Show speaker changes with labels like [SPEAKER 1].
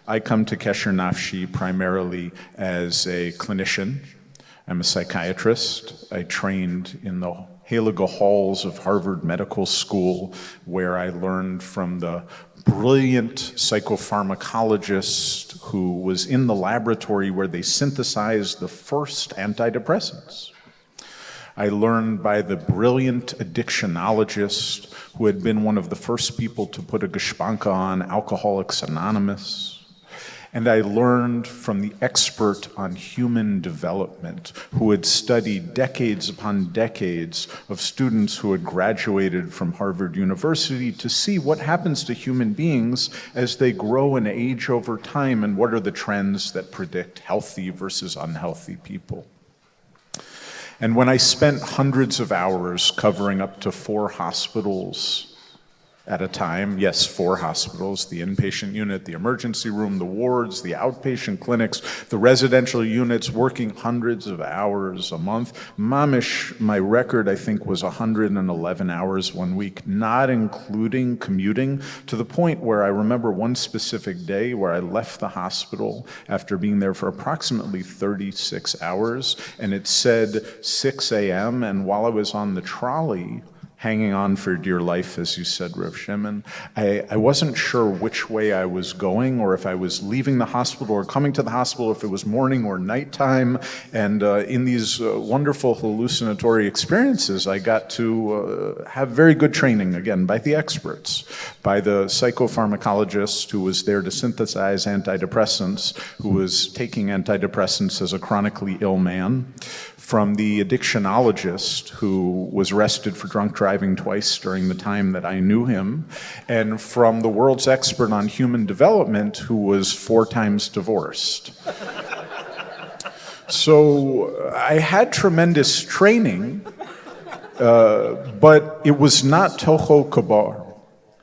[SPEAKER 1] I come to Kesher Nafshi primarily as a clinician. I'm a psychiatrist. I trained in the Heilige halls of Harvard Medical School, where I learned from the brilliant psychopharmacologist who was in the laboratory where they synthesized the first antidepressants. I learned by the brilliant addictionologist who had been one of the first people to put a gushpanka on Alcoholics Anonymous. And I learned from the expert on human development who had studied decades upon decades of students who had graduated from Harvard University to see what happens to human beings as they grow and age over time and what are the trends that predict healthy versus unhealthy people. And when I spent hundreds of hours covering up to 4 hospitals at a time, yes, 4 hospitals, the inpatient unit, the emergency room, the wards, the outpatient clinics, the residential units, working hundreds of hours a month. Mamish, my record, I think, was 111 hours one week, not including commuting, to the point where I remember one specific day where I left the hospital after being there for approximately 36 hours, and it said 6 a.m., and while I was on the trolley, hanging on for dear life, as you said, Rev Shimon, I wasn't sure which way I was going, or if I was leaving the hospital or coming to the hospital, if it was morning or nighttime. And in these wonderful hallucinatory experiences, I got to have very good training, again, by the experts, by the psychopharmacologist who was there to synthesize antidepressants, who was taking antidepressants as a chronically ill man, from the addictionologist who was arrested for drunk driving twice during the time that I knew him, and from the world's expert on human development who was 4 times divorced. So I had tremendous training, but it was not Toho Kabar.